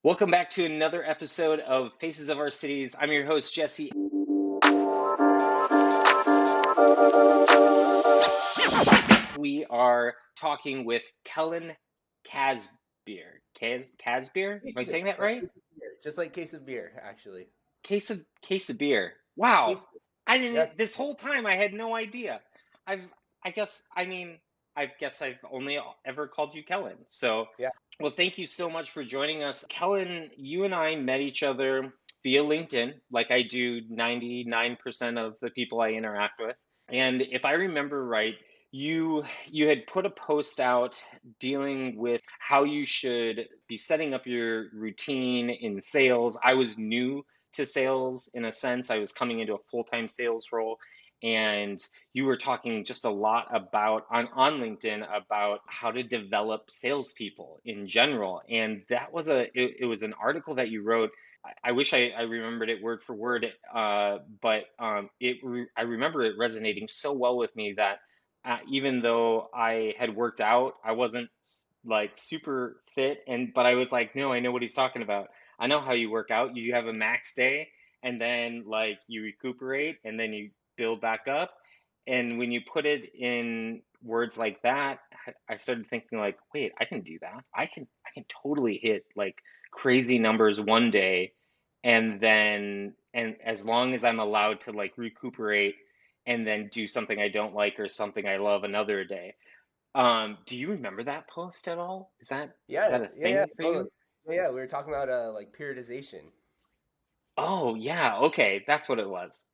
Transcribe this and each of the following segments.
Welcome back to another episode of Faces of Our Cities. I'm your host, Jesse. We are talking with Kellen Casebeer. Casebeer? Am Case I of beer, saying that like right? case of beer, just like case of beer, actually. Case of beer. Wow. Case, I yeah, didn't this whole time I had no idea. I've I guess I guess I've only ever called you Kellen. So yeah, well, thank you so much for joining us. Kellen, you and I met each other via LinkedIn, like I do 99% of the people I interact with. And if I remember right, you had put a post out dealing with how you should be setting up your routine in sales. I was new to sales in a sense. I was coming into a full-time sales role, and you were talking just a lot about on LinkedIn about how to develop salespeople in general. And that was it was an article that you wrote. I wish I remembered it word for word, but I remember it resonating so well with me that even though I had worked out, I wasn't like super fit, but I was like, no, I know what he's talking about. I know how you work out. You have a max day, and then like you recuperate, and then you build back up. And when you put it in words like that, I started thinking like, wait, I can do that. I can totally hit like crazy numbers one day, and as long as I'm allowed to like recuperate and then do something I don't like or something I love another day. Do you remember that post at all? Is that yeah, a yeah, yeah, thing for totally. you? Yeah, yeah, we were talking about like periodization. Oh yeah, okay, that's what it was.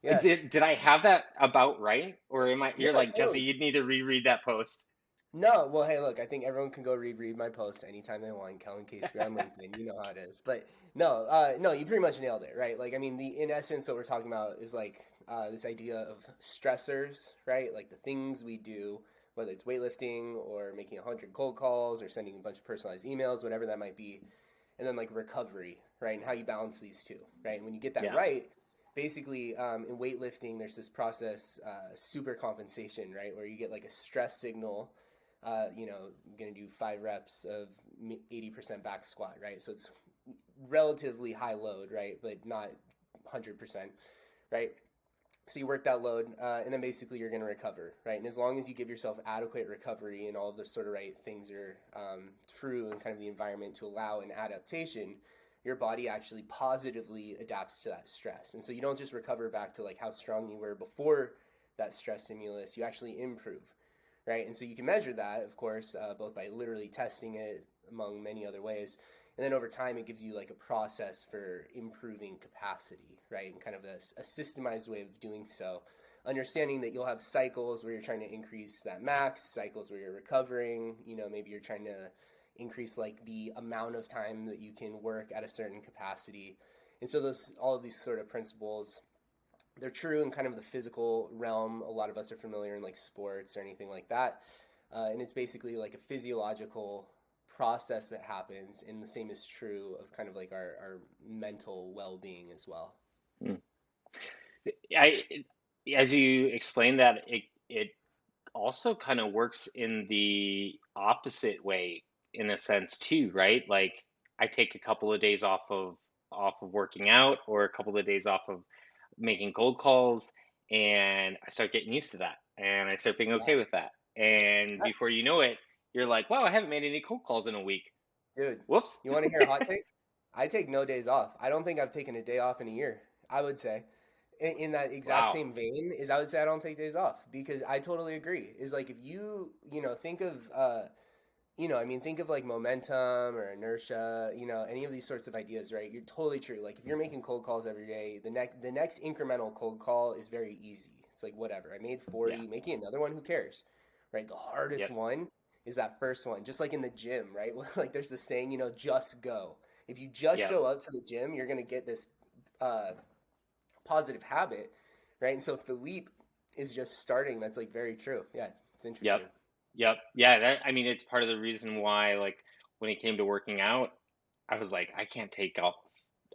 Yeah, Did I have that about right? Or yeah, you're like, Jesse, totally. you'd need to reread that post. No, well, hey, look, I think everyone can go read my post anytime they want. Kellen Casebeer on LinkedIn, you know how it is. But no, no, you pretty much nailed it, right? Like, I mean, the in essence, what we're talking about is like this idea of stressors, right? Like the things we do, whether it's weightlifting or making 100 cold calls or sending a bunch of personalized emails, whatever that might be, and then like recovery, right? And how you balance these two, right? And when you get that Yeah. right, basically in weightlifting, there's this process, super compensation, right? Where you get like a stress signal. I'm going to do 5 reps of 80% back squat, right? So it's relatively high load, right? But not 100%, right? So you work that load, and then basically you're going to recover, right? And as long as you give yourself adequate recovery and all of the sort of right things are true in kind of the environment to allow an adaptation, your body actually positively adapts to that stress. And so you don't just recover back to like how strong you were before that stress stimulus, you actually improve, right? And so you can measure that, of course, both by literally testing it among many other ways, and then over time it gives you like a process for improving capacity, right? And kind of a systemized way of doing so, understanding that you'll have cycles where you're trying to increase that max, cycles where you're recovering, maybe you're trying to increase like the amount of time that you can work at a certain capacity. And so those all of these sort of principles, they're true in kind of the physical realm. A lot of us are familiar in like sports or anything like that. And it's basically like a physiological process that happens, and the same is true of kind of like our mental well-being as well. Hmm. I, as you explained that, it also kind of works in the opposite way in a sense too, right? Like I take a couple of days off of working out or a couple of days off of making cold calls, and I start getting used to that and I start being Yeah. okay with that. And before you know it, you're like, wow, I haven't made any cold calls in a week. Dude, Whoops. you want to hear a hot take? I take no days off. I don't think I've taken a day off in a year. I would say, in that exact Wow. same vein, is I would say I don't take days off because I totally agree. Is like if you think of I mean, think of like momentum or inertia, any of these sorts of ideas, right? You're totally true. Like if you're making cold calls every day, the next incremental cold call is very easy. It's like whatever. I made Yeah. 40, making another one, who cares? Right? The hardest Yep. one is that first one. Just like in the gym, right? Like there's this saying, just go. If you just Yep. show up to the gym, you're going to get this uh positive habit, right? And so if the leap is just starting, that's like very true. Yeah, it's Yep. interesting. Yep. Yeah, I mean it's part of the reason why like when it came to working out, I was like, I can't take off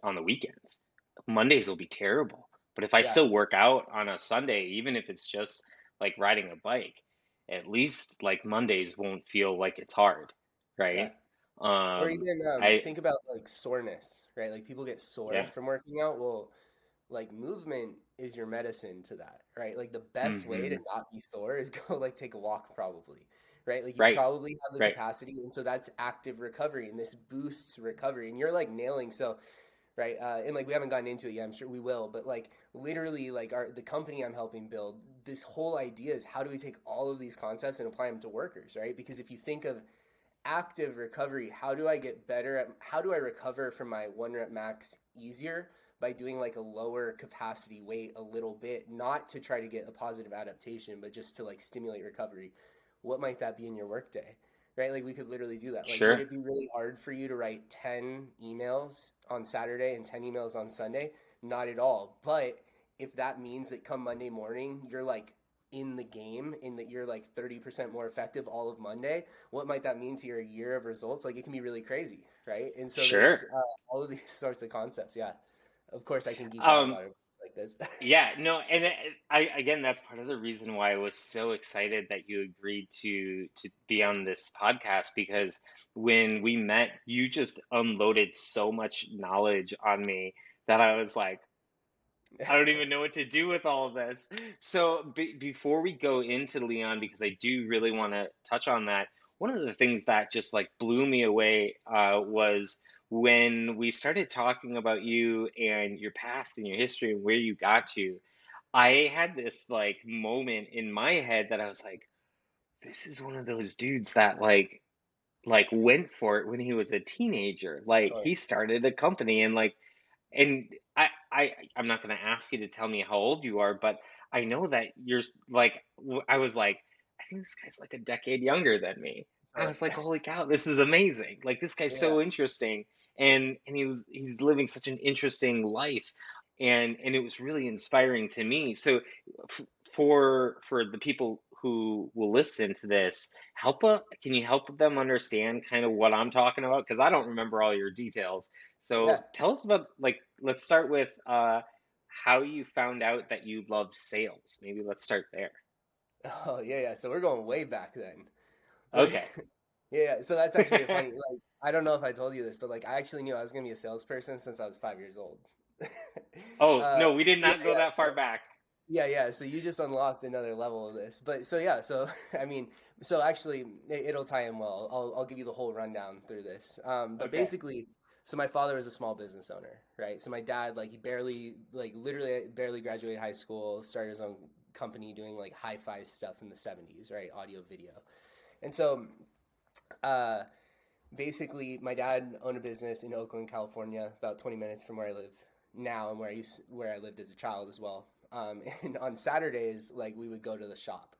on the weekends. Mondays will be terrible. But if I Yeah. still work out on a Sunday, even if it's just like riding a bike, at least like Mondays won't feel like it's hard, Yeah. right? Or Um, even I think about like soreness, right? Like people get sore yeah. from working out. Well, like movement is your medicine to that, right? Like the best way to Hmm. not be sore is go like take a walk probably, right? Like you Right. probably have the Right. capacity, and so that's active recovery, and this boosts recovery, and you're like nailing. So right, and like we haven't gotten into it yet. I'm sure we will, but like literally, like the company I'm helping build, this whole idea is how do we take all of these concepts and apply them to workers, right? Because if you think of active recovery, how do I get better at how do I recover from my one rep max easier by doing like a lower capacity weight a little bit, not to try to get a positive adaptation, but just to like stimulate recovery. What might that be in your workday? Right? Like we could literally do that. Like, would Sure. it be really hard for you to write 10 emails on Saturday and 10 emails on Sunday? Not at all. But if that means that come Monday morning, you're like in the game, in that you're like 30% more effective all of Monday, what might that mean to your year of results? Like it can be really crazy, right? And so Sure. there's all of these sorts of concepts. Yeah, of course I can geek out Um, about it like this. yeah, no, and I again, that's part of the reason why I was so excited that you agreed to be on this podcast because when we met, you just unloaded so much knowledge on me that I was like, I don't even know what to do with all of this. So before we go into Leon, because I do really want to touch on that, one of the things that just like blew me away was when we started talking about you and your past and your history and where you got to. I had this like moment in my head that I was like, this is one of those dudes that went for it when he was a teenager. Like Oh, he started a company and and I'm not going to ask you to tell me how old you are, but I know that you're I was like, I think this guy's like a decade younger than me. I sure. was like, holy cow, this is amazing. Like this guy's Yeah, so interesting, and he's living such an interesting life, and it was really inspiring to me. So for the people who will listen to this, can you help them understand kind of what I'm talking about? Because I don't remember all your details. So yeah. tell us about let's start with how you found out that you loved sales. Maybe let's start there. Oh, yeah, yeah. So we're going way back then. Like, Okay. yeah, yeah. So that's actually a funny. Like, I don't know if I told you this, but like, I actually knew I was gonna be a salesperson since I was 5 years old. Oh, no, we did Yeah, not go yeah. that So far back. yeah, yeah. So you just unlocked another level of this. But so yeah, so I mean, so actually, it'll tie in well. I'll give you the whole rundown through this. But Okay. basically, so my father was a small business owner, right? So my dad, like, he barely, like, literally barely graduated high school, started his own company doing like hi-fi stuff in the 70s, right? Audio, video. And so, uh, basically, my dad owned a business in Oakland, California, about 20 minutes from where I live now and where I lived as a child as well. And on Saturdays, like we would go to the shop,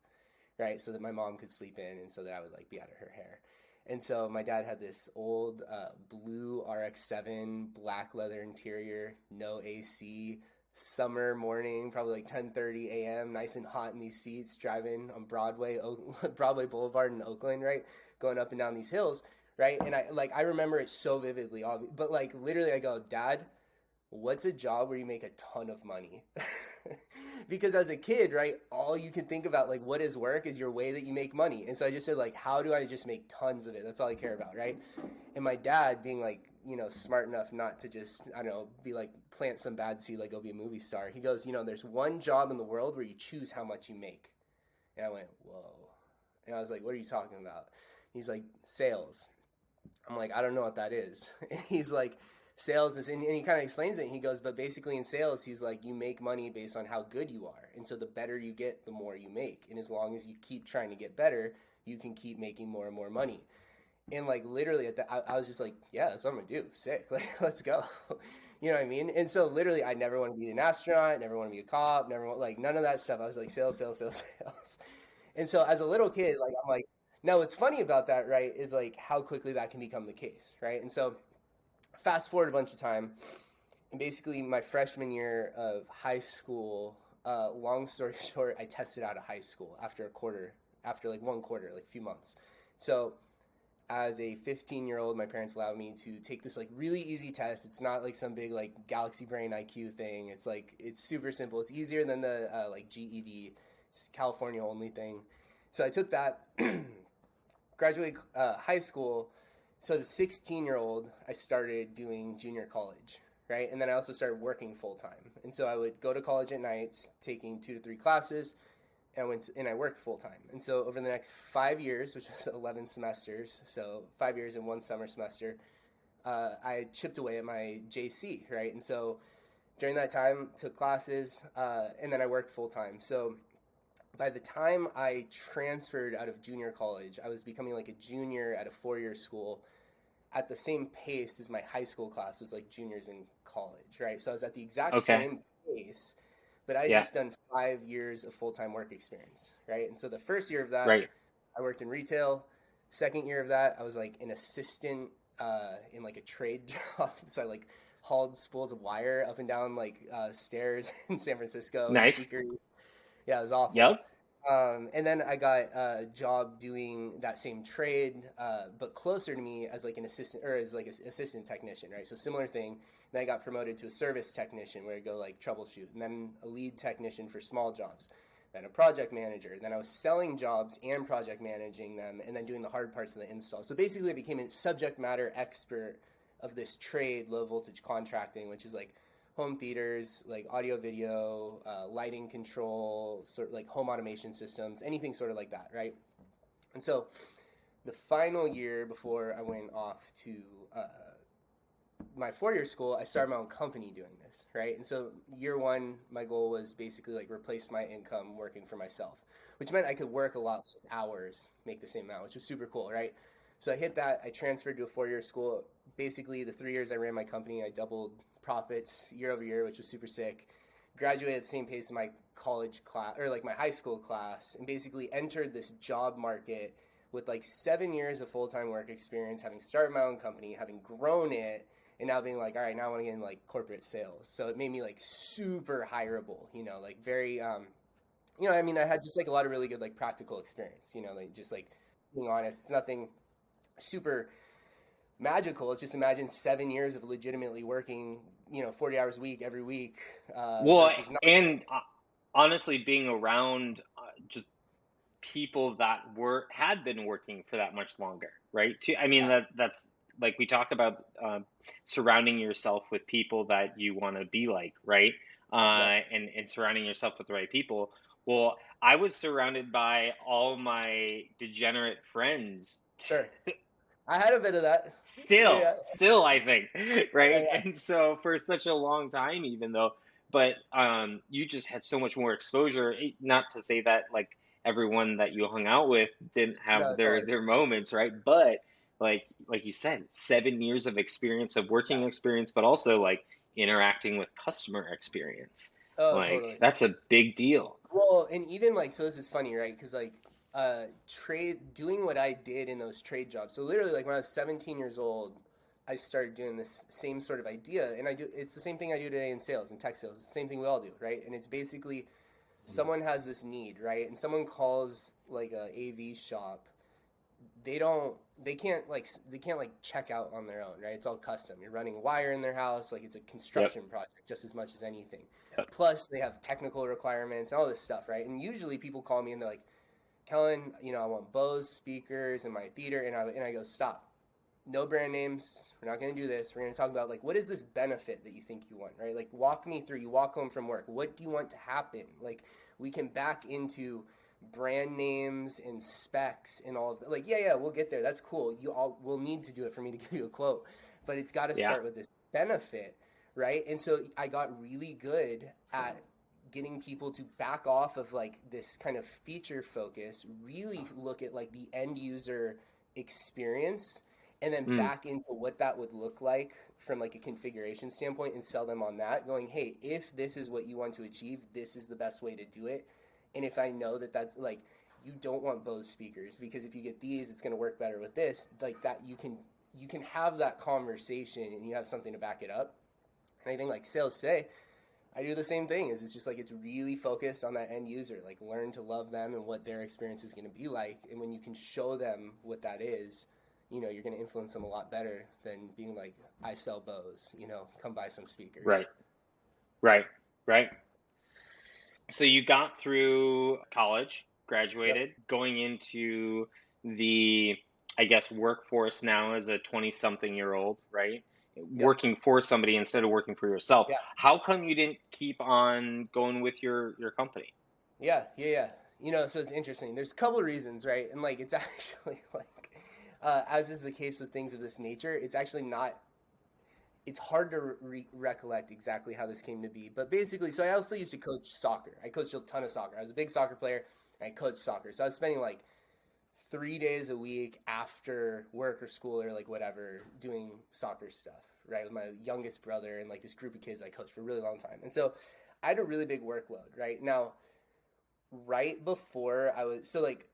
right, so that my mom could sleep in, and so that I would like be out of her hair. And so my dad had this old blue RX-7, black leather interior, no AC, summer morning, probably like 10:30 a.m., nice and hot in these seats, driving on Broadway Boulevard in Oakland, right, going up and down these hills, right? And I remember it so vividly, but like literally, I go, Dad, what's a job where you make a ton of money? Because as a kid, right, all you can think about, like, what is work is your way that you make money. And so I just said, like, how do I just make tons of it? That's all I care about, right? And my dad, being like, smart enough not to just, I don't know, be like, plant some bad seed, like, go be a movie star. He goes, there's one job in the world where you choose how much you make. And I went, whoa. And I was like, what are you talking about? He's like, sales. I'm like, I don't know what that is. And he's like, sales is, and he kind of explains it. And he goes, but basically in sales, he's like, you make money based on how good you are. And so the better you get, the more you make. And as long as you keep trying to get better, you can keep making more and more money. And like literally I was just like, yeah, that's what I'm gonna do. Sick. Like, let's go. You know what I mean? And so literally, I never want to be an astronaut, never want to be a cop, never want, like, none of that stuff. I was like, sales, sales, sales, sales. And so as a little kid, like, I'm like, now what's funny about that, right, is like how quickly that can become the case, right? And so fast forward a bunch of time, and basically my freshman year of high school, long story short, I tested out of high school after like one quarter, like a few months. So as a 15-year-old, my parents allowed me to take this like really easy test. It's not like some big like galaxy brain IQ thing. It's like, it's super simple. It's easier than the like GED. It's California only thing. So I took that, graduated high school, So as a 16-year-old, I started doing junior college, right? And then I also started working full time. And so I would go to college at nights, taking 2 to 3 classes, and I worked full time. And so over the next 5 years, which was 11 semesters, so 5 years and one summer semester, I chipped away at my JC, right? And so during that time, took classes, and then I worked full time. So by the time I transferred out of junior college, I was becoming like a junior at a 4 year school at the same pace as my high school class was like juniors in college, right? So I was at the exact Okay. same pace, but I had Yeah. just done 5 years of full time work experience, right? And so the first year of that, Right. I worked in retail. Second year of that, I was like an assistant in like a trade job. So I like hauled spools of wire up and down like stairs in San Francisco and Nice. speakers. Yeah, it was awful. Yep. And then I got a job doing that same trade, but closer to me as like an assistant or as like an assistant technician, right? So similar thing. Then I got promoted to a service technician where I go like troubleshoot, and then a lead technician for small jobs, then a project manager. Then I was selling jobs and project managing them, and then doing the hard parts of the install. So basically, I became a subject matter expert of this trade, low voltage contracting, which is like home theaters, like audio video, lighting control, sort of like home automation systems, anything sort of like that, right? And so the final year before I went off to my 4 year school, I started my own company doing this, right? And so year one, my goal was basically like replace my income working for myself, which meant I could work a lot less hours, make the same amount, which was super cool, right? So I hit that. I transferred to a 4 year school. Basically, the 3 years I ran my company, I doubled profits year over year, which was super sick. Graduated at the same pace as my college class or like my high school class, and basically entered this job market with like 7 years of full time work experience, having started my own company, having grown it, and now being like, all right, now I want to get in like corporate sales. So it made me like super hireable, like very, I mean, I had just like a lot of really good like practical experience, like just like being honest, it's nothing super magical. It's just imagine 7 years of legitimately working, 40 hours a week every week Well, versus not. and honestly, being around just people that had been working for that much longer, right? I mean, Yeah, that's like we talk about surrounding yourself with people that you want to be like, right? right. And surrounding yourself with the right people. Well, I was surrounded by all my degenerate friends. Sure. I had a bit of that. Yeah. Still, I think, Yeah, right? yeah. And so for such a long time, even though, but you just had so much more exposure. Not to say that like everyone that you hung out with didn't have No, totally. their moments, right? But like you said, 7 years of experience, of Yeah. working experience, but also like interacting with customer experience. Oh, Like totally. that's a big deal. Well, and even like, so this is funny, right? Because like, trade, doing what I did in those trade jobs. So literally, like when I was 17 years old, I started doing this same sort of idea, and it's the same thing I do today in sales and tech sales. It's the same thing we all do, right? And it's basically someone has this need, right? And someone calls like a AV shop. they don't they can't like check out on their own, right? It's all custom. You're running wire in their house, like it's a Yep. construction project just as much as anything. Yep. Plus they have technical requirements and all this stuff, right? And usually people call me and they're like, Kellen, I want Bose speakers in my theater, and I go, stop. No brand names. We're not going to do this. We're going to talk about like what is this benefit that you think you want, right? Like walk me through. You walk home from work. What do you want to happen? Like we can back into brand names and specs and all of that. Like yeah, we'll get there. That's cool. You all will need to do it for me to give you a quote, but it's got to Yeah. start with this benefit, right? And so I got really good at getting people to back off of like this kind of feature focus, really look at like the end user experience, and then Mm. back into what that would look like from like a configuration standpoint and sell them on that, going, hey, if this is what you want to achieve, this is the best way to do it. And if I know that that's like, you don't want Bose speakers because if you get these, it's going to work better with this, like that, you can have that conversation and you have something to back it up. And I think like sales today, I do the same thing. Is it's just like it's really focused on that end user, like learn to love them and what their experience is going to be like. And when you can show them what that is, you're going to influence them a lot better than being like, I sell Bose, come buy some speakers. Right. Right. Right. So you got through college, Yep. graduated, going into the I guess, workforce now as a 20 something year old, right? Yep. Working for somebody instead of working for yourself. Yeah. How come you didn't keep on going with your company? Yeah. So it's interesting. There's a couple of reasons, right? And like, it's actually like, as is the case with things of this nature, it's actually not. It's hard to recollect exactly how this came to be. But basically, so I also used to coach soccer. I coached a ton of soccer. I was a big soccer player. I coached soccer. So I was spending like 3 days a week after work or school or like whatever doing soccer stuff, right? With my youngest brother and like this group of kids I coached for a really long time. And so I had a really big workload, right? Now, right before I was so like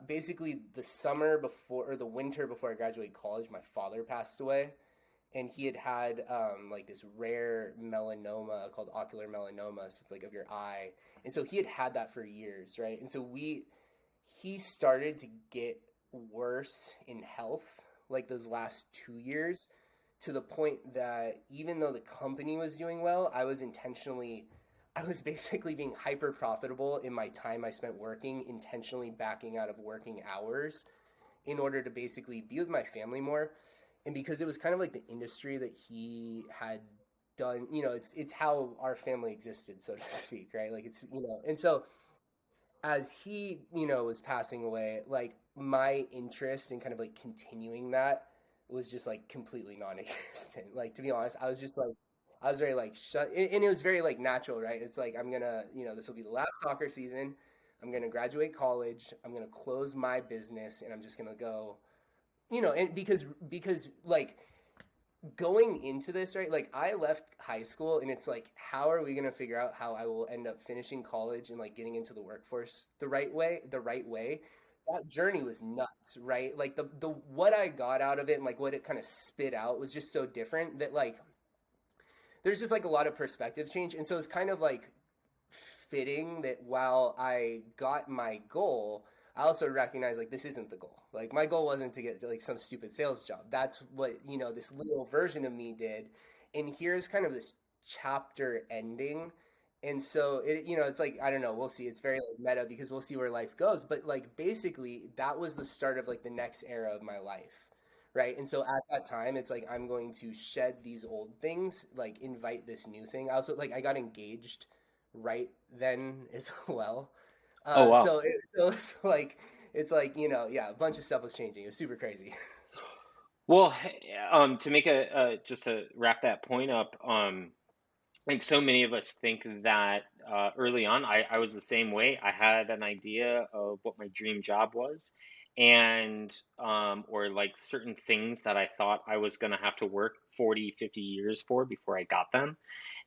basically the summer before or the winter before I graduated college, my father passed away, and he had like this rare melanoma called ocular melanoma, so it's like of your eye, and so he had that for years, right? And so he started to get worse in health like those last 2 years, to the point that even though the company was doing well, I was basically being hyper profitable in my time I spent working, intentionally backing out of working hours in order to basically be with my family more. And because it was kind of like the industry that he had done, it's how our family existed, so to speak, right? Like and so as he, was passing away, like my interest in kind of like continuing that was just like completely non-existent. Like, to be honest, I was just like, I was very like shut, and it was very like natural, right? It's like, I'm gonna, this will be the last soccer season. I'm gonna graduate college. I'm gonna close my business, and I'm just gonna go, and because like going into this, right? Like, I left high school, and it's like, how are we going to figure out how I will end up finishing college and like getting into the workforce the right way? That journey was nuts, right? Like the what I got out of it and like what it kind of spit out was just so different that like there's just like a lot of perspective change. And so it's kind of like fitting that while I got my goal, I also recognize like this isn't the goal. Like, my goal wasn't to get like some stupid sales job. That's what, this little version of me did. And here's kind of this chapter ending. And so it's like, I don't know, we'll see. It's very like meta because we'll see where life goes. But like basically that was the start of like the next era of my life. Right. And so at that time, it's like, I'm going to shed these old things, like invite this new thing. I also like, I got engaged right then as well. Oh wow. So it's like yeah, a bunch of stuff was changing. It was super crazy. Well, to make just to wrap that point up, like so many of us think that early on, I was the same way. I had an idea of what my dream job was, and or like certain things that I thought I was going to have to work 40, 50 years for before I got them.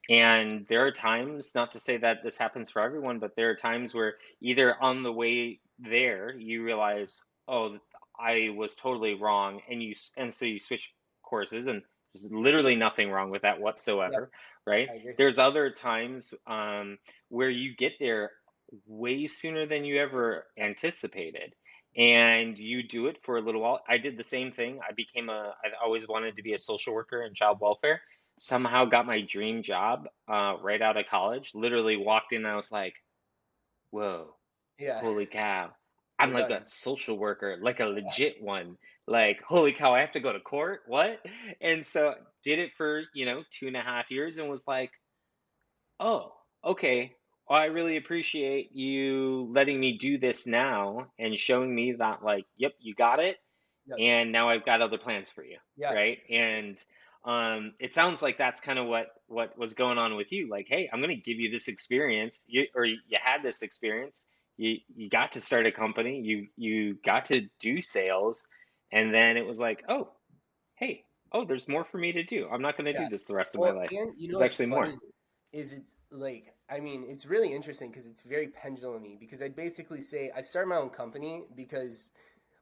And there are times, not to say that this happens for everyone, but there are times where either on the way there you realize, oh, I was totally wrong, and so you switch courses, and there's literally nothing wrong with that Yep, whatsoever, right? I agree. There's other times where you get there way sooner than you ever anticipated, and you do it for a little while. I did the same thing. I always wanted to be a social worker in child welfare. Somehow got my dream job right out of college. Literally walked in and I was like, whoa, Yeah, holy cow. I'm you're like a done. social worker, like a legit one. Like, holy cow, I have to go to court? What? And so did it for, 2.5 years and was like, oh, okay. Well, I really appreciate you letting me do this now and showing me that, like, yep, you got it, Yep. and now I've got other plans for you, Yeah. right? And it sounds like that's kind of what was going on with you. Like, hey, I'm going to give you this experience, you had this experience. You got to start a company. You got to do sales, and then it was like, oh, hey, oh, there's more for me to do. I'm not going to Yeah. do this the rest of my Well, life. and There's what's actually more. funny is it's like, I mean, it's really interesting because it's very pendulumy, because I'd basically say I started my own company because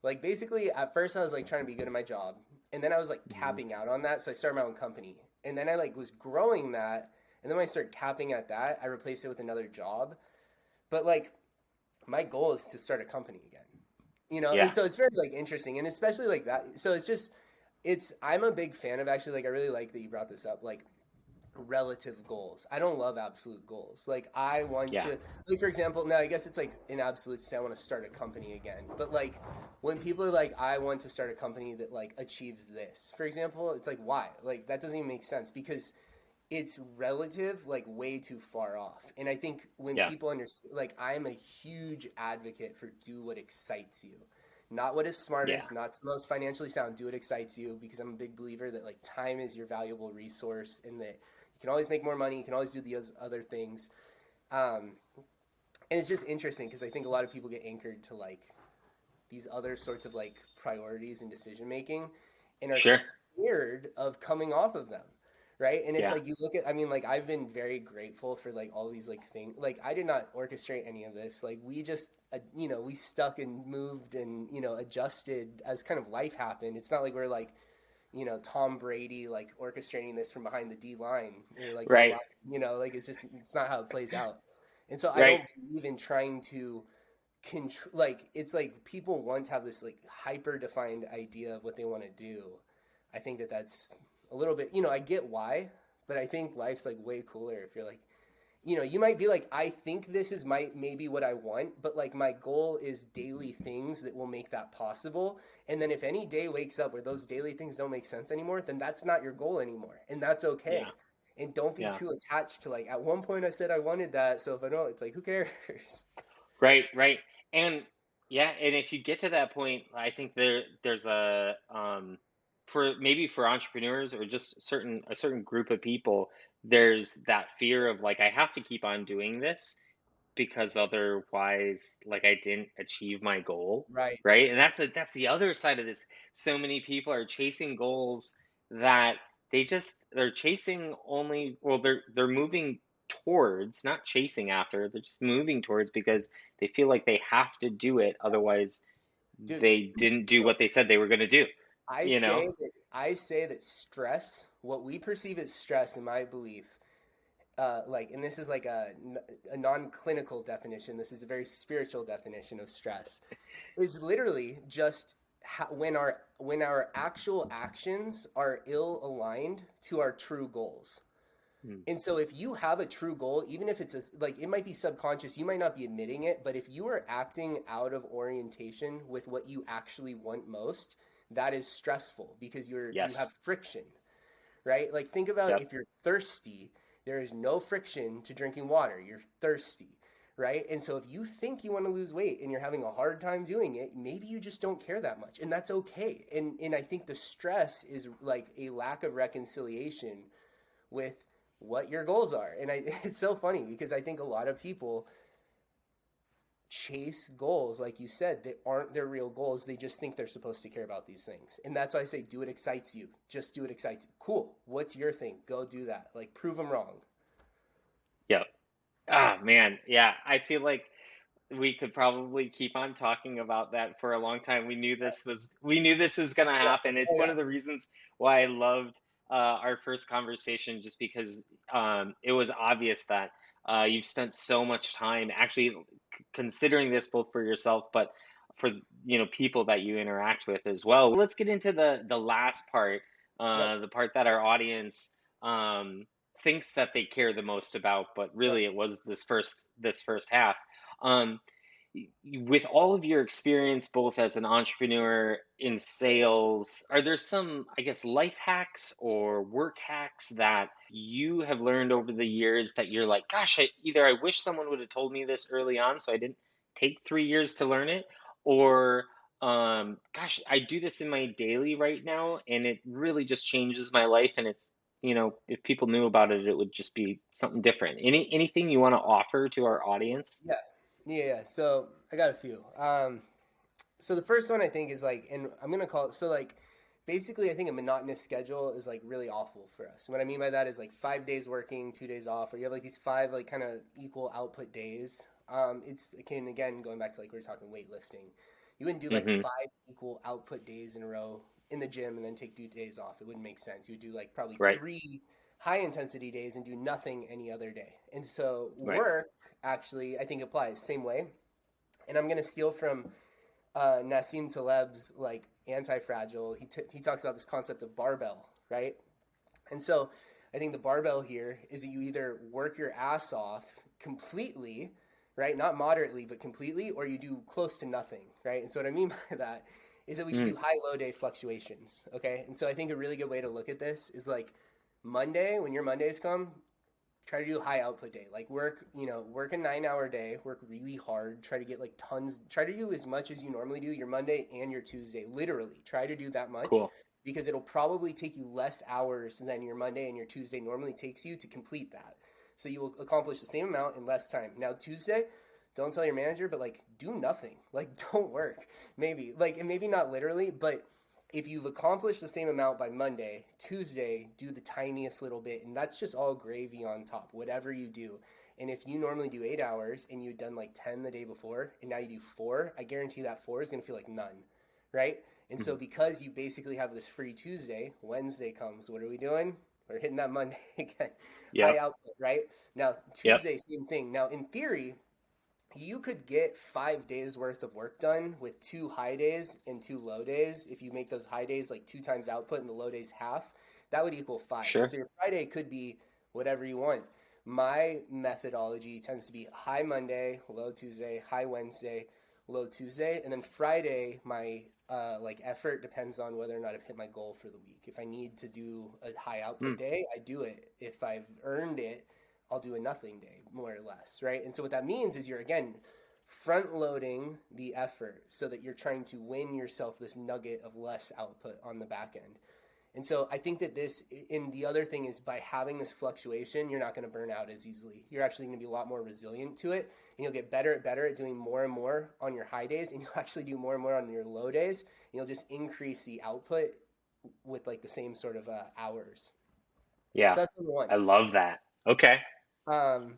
like basically at first I was like trying to be good at my job, and then I was like Mhm. capping out on that, so I started my own company. And then I like was growing that, and then when I started capping at that, I replaced it with another job. But like my goal is to start a company again. And Yeah. so it's very like interesting, and especially like that. So it's just, I'm a big fan of, actually, like, I really like that you brought this up. Like, relative goals. I don't love absolute goals. Like I want Yeah. to, like for example, now I guess it's like in absolute say I want to start a company again. But like when people are like, I want to start a company that like achieves this, for example, it's like why? Like that doesn't even make sense because it's relative, like way too far off. And I think when Yeah. people understand, like I'm a huge advocate for do what excites you. Not what is Yeah. smartest, not the most financially sound, do what excites you because I'm a big believer that like time is your valuable resource and that you can always make more money, you can always do the other things. Um, and it's just interesting because I think a lot of people get anchored to like these other sorts of like priorities and decision making and are Sure. scared of coming off of them, right? And it's Yeah. like you look at, I mean, like I've been very grateful for like all these like things. Like I did not orchestrate any of this. Like we just we stuck and moved and adjusted as kind of life happened. It's not like we're like Tom Brady like orchestrating this from behind the D line or like the Right. line, like it's not how it plays out. And so I Right. don't believe in trying to like it's like people want to have this like hyper defined idea of what they want to do. I think that that's a little bit, I get why, but I think life's like way cooler if you're like, you might be like, I think this is maybe what I want, but like my goal is daily things that will make that possible. And then if any day wakes up where those daily things don't make sense anymore, then that's not your goal anymore, and that's Yeah. okay. And don't be Yeah. too attached to like at one point I said I wanted that, so if I don't, it's like who cares? Right. Right. And yeah, and if you get to that point, I think there's a for maybe for entrepreneurs or just a certain group of people, there's that fear of like I have to keep on doing this because otherwise like I didn't achieve my goal, Right. right? And that's the other side of this. So many people are chasing goals that they're chasing only, well, they're moving towards, not chasing after, they're just moving towards because they feel like they have to do it, otherwise Dude, they didn't do what they said they were going to do, I you know? say that I say that stress, what we perceive as stress, in my belief, like, and this is like a non-clinical definition. This is a very spiritual definition of stress. Is literally just when our actual actions are ill aligned to our true goals. Hmm. And so if you have a true goal, even if it's like it might be subconscious, you might not be admitting it, but if you are acting out of orientation with what you actually want most, that is stressful because you have Yes. friction, right? Like think about Yep. if you're thirsty, there is no friction to drinking water. You're thirsty, right? And so if you think you want to lose weight and you're having a hard time doing it, maybe you just don't care that much, and that's okay. And I think the stress is like a lack of reconciliation with what your goals are. And it's so funny because I think a lot of people chase goals, like you said, that aren't their real goals. They just think they're supposed to care about these things. And that's why I say, do what excites you. Just do what excites you. Cool. What's your thing? Go do that. Like, prove them wrong. Yep. Ah, man. Yeah. I feel like we could probably keep on talking about that for a long time. We knew this was going to Yeah. happen. It's Oh, one yeah. of the reasons why I loved our first conversation, just because it was obvious that you've spent so much time actually considering this both for yourself, but for people that you interact with as well. Let's get into the last part, Yep. the part that our audience um, thinks that they care the most about, but Yep. really it was this first half. Um, with all of your experience, both as an entrepreneur in sales, are there some, I guess, life hacks or work hacks that you have learned over the years that you're like, gosh, either I wish someone would have told me this early on so I didn't take 3 years to learn it, or gosh, I do this in my daily right now and it really just changes my life, and it's, if people knew about it, it would just be something different. Anything you want to offer to our audience? Yeah. Yeah. Yeah. So I got a few. So the first one I think is like, and I'm gonna call it so like, basically I think a monotonous schedule is like really awful for us. What I mean by that is like 5 days working, 2 days off, or you have like these five like kind of equal output days. It can again going back to like we were talking weightlifting. You wouldn't do like Hmm. five equal output days in a row in the gym and then take 2 days off. It wouldn't make sense. You would do like probably Right. three high intensity days and do nothing any other day. And so Right. work actually I think applies same way. And I'm gonna steal from Nassim Taleb's like anti-fragile. He talks about this concept of barbell, right? And so I think the barbell here is that you either work your ass off completely, right? Not moderately, but completely, or you do close to nothing, right? And so what I mean by that is that we should Mm, do high low day fluctuations, okay? And so I think a really good way to look at this is like Monday, when your Mondays come, try to do a high output day. Like work a 9 hour day, work really hard, try to get like tons, try to do as much as you normally do your Monday and your Tuesday. Literally, try to do that much cool. because it'll probably take you less hours than your Monday and your Tuesday normally takes you to complete that. So you will accomplish the same amount in less time. Now, Tuesday, don't tell your manager, but like do nothing. Like don't work. Maybe. Like, and maybe not literally, but if you've accomplished the same amount by Monday, Tuesday, do the tiniest little bit, and that's just all gravy on top, whatever you do. And if you normally do 8 hours and you'd done like 10 the day before, and now you do four, I guarantee that four is going to feel like none, right? And so Mhm. because you basically have this free Tuesday, Wednesday comes, what are we doing? We're hitting that Monday again, high Yep. output, right? Now, Yep. Tuesday, same thing. Now, in theory, you could get 5 days worth of work done with 2 high days and 2 low days. If you make those high days like 2 times output and the low days half, that would equal five. Sure. So your Friday could be whatever you want. My methodology tends to be high Monday, low Tuesday, high Wednesday, low Tuesday, and then Friday, my like effort depends on whether or not I've hit my goal for the week. If I need to do a high output Mm, day, I do it. If I've earned it, I'll do a nothing day, more or less, right? And so what that means is you're again front loading the effort so that you're trying to win yourself this nugget of less output on the back end. And so I think that this, and the other thing is by having this fluctuation, you're not going to burn out as easily. You're actually going to be a lot more resilient to it, and you'll get better at doing more and more on your high days, and you'll actually do more and more on your low days, and you'll just increase the output with like the same sort of hours. yeah. So that's number one. I love that. Okay. Um,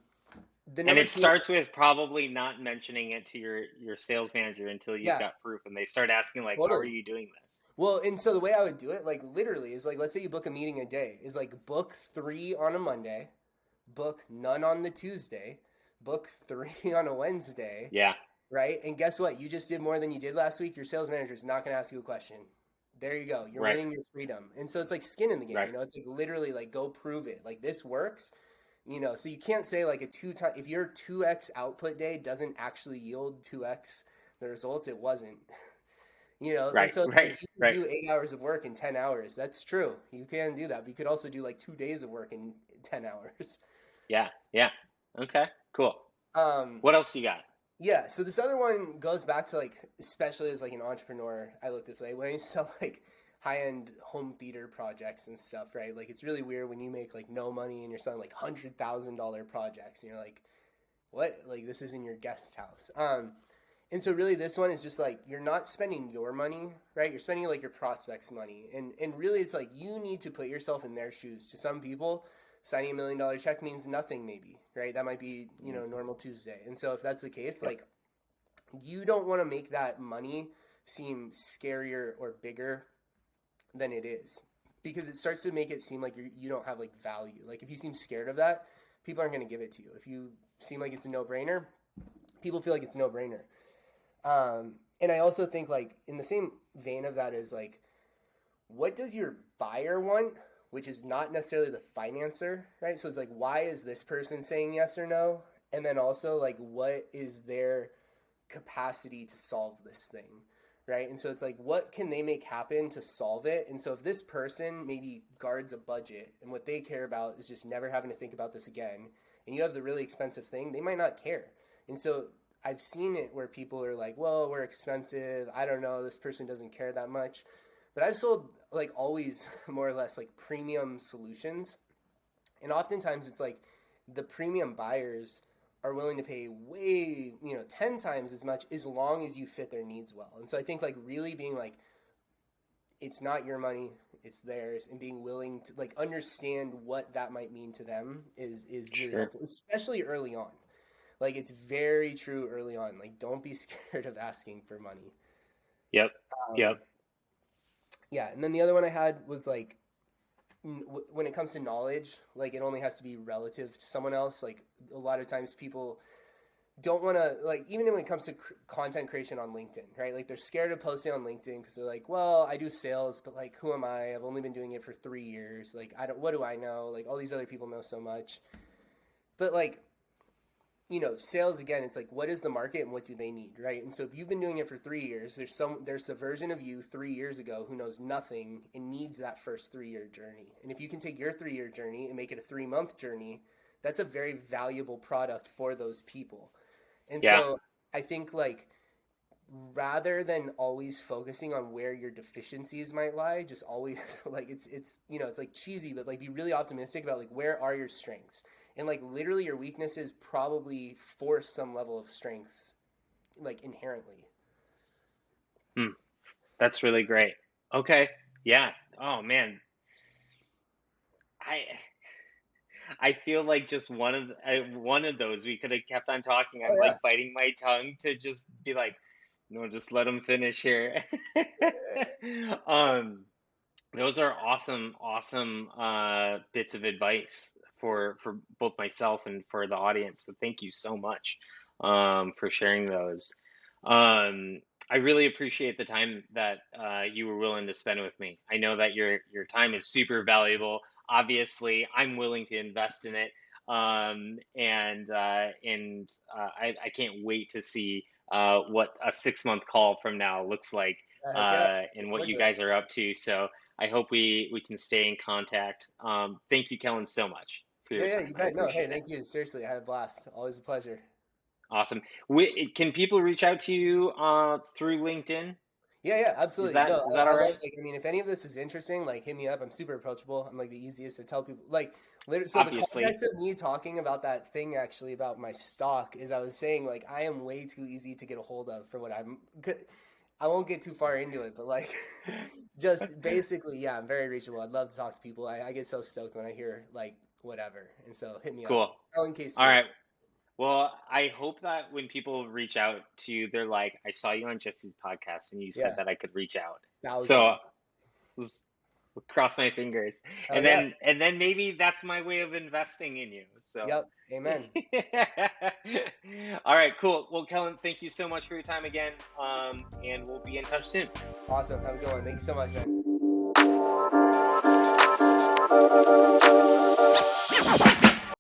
the And number it two, starts with probably not mentioning it to your sales manager until you've yeah, got proof and they start asking like, how are totally. you doing this? Well, and so the way I would do it, like literally, is like let's say you book a meeting a day, is like book three on a Monday, book none on the Tuesday, book three on a Wednesday, Yeah. right? And guess what? You just did more than you did last week. Your sales manager is not going to ask you a question. There you go. You're Right. winning your freedom. And so it's like skin in the game, Right. you know, it's like literally like go prove it. Like this works, you know, so you can't say like a if your 2x output day doesn't actually yield 2x the results, it wasn't. You know, and Right. so it's like Right. you can Right. do 8 hours of work in 10 hours. That's true. You can do that. But you could also do like 2 days of work in 10 hours. Yeah. Yeah. Okay. Cool. Um, What else you got? yeah. So this other one goes back to like, especially as like an entrepreneur, I look this way. When I sell like high-end home theater projects and stuff, right? Like it's really weird when you make like no money and you're selling like $100,000 projects and you're like, what? Like this is in your guest house. And so really this one is just like you're not spending your money, right? You're spending like your prospects' money. And really it's like you need to put yourself in their shoes. To some people, signing $1 million check means nothing maybe, right? That might be, you Mm, know, normal Tuesday. And so if that's the case, yep. like you don't want to make that money seem scarier or bigger than it is because it starts to make it seem like you don't have like value. Like if you seem scared of that, people aren't going to give it to you. If you seem like it's a no-brainer, people feel like it's a no-brainer. And I also think like in the same vein of that is like, what does your buyer want? Which is not necessarily the financer, right? So it's like, why is this person saying yes or no? And then also like, what is their capacity to solve this thing, right? And so it's like, what can they make happen to solve it? And so if this person maybe guards a budget and what they care about is just never having to think about this again, and you have the really expensive thing, they might not care. And so I've seen it where people are like, well, we're expensive. I don't know. This person doesn't care that much. But I've sold like always more or less like premium solutions. And oftentimes it's like the premium buyers are willing to pay way, 10 times as much as long as you fit their needs well. And so I think like really being like, it's not your money, it's theirs, and being willing to like understand what that might mean to them is really Sure. helpful, especially early on. Like it's very true early on. Like don't be scared of asking for money. Yep. Um, Yep. yeah, and then the other one I had was like when it comes to knowledge, like it only has to be relative to someone else. Like a lot of times people don't want to, like, even when it comes to content creation on LinkedIn, right? Like they're scared of posting on LinkedIn because they're like, well, I do sales, but like, who am I? I've only been doing it for 3 years. Like, what do I know? Like, all these other people know so much. But like, sales again, it's like, what is the market and what do they need, right? And so if you've been doing it for 3 years, there's a version of you 3 years ago who knows nothing and needs that first 3 year journey. And if you can take your 3 year journey and make it a 3 month journey, that's a very valuable product for those people. And Yeah. so I think, like, rather than always focusing on where your deficiencies might lie, just always like, it's like cheesy, but like, be really optimistic about like, where are your strengths, and like, literally your weaknesses probably force some level of strengths, like, inherently. Hmm. That's really great. Okay. Yeah. Oh man. I I feel like just one of those we could have kept on talking. Oh I'm yeah. like biting my tongue to just be like, no, just let him finish here. um, those are awesome bits of advice for both myself and for the audience. So thank you so much for sharing those. Um, I really appreciate the time that you were willing to spend with me. I know that your time is super valuable. Obviously, I'm willing to invest in it, I can't wait to see what a 6 month call from now looks like Heck yeah. and Look what forward you to it. guys are up to. So I hope we can stay in contact. Thank you, Kellen, so much for Yeah, your yeah, time. you I bet. No, hey, appreciate it. thank you. Seriously, I had a blast. Always a pleasure. Awesome. Can people reach out to you through LinkedIn? Yeah, yeah, Is absolutely. that No, is that I all love, right? like, I mean, if any of this is interesting, like, hit me up. I'm super approachable. I'm like the easiest to tell people. Like, literally, so the Obviously. context of me talking about that thing actually about my stock is, I was saying, like, I am way too easy to get a hold of for what I won't get too far into it, but like, just basically, yeah, I'm very reachable. I'd love to talk to people. I get so stoked when I hear like whatever. And so hit me up. Cool. Kellen All Casebeer. right. Well, I hope that when people reach out to you, they're like, I saw you on Jesse's podcast and you said Yeah, that I could reach out. So thousands. let's cross my fingers. Hell yeah. And then maybe that's my way of investing in you. So Yep. Amen. all right, cool. Well, Kellen, thank you so much for your time again. And we'll be in touch soon. Awesome. Have a good one. Thank you so much, man.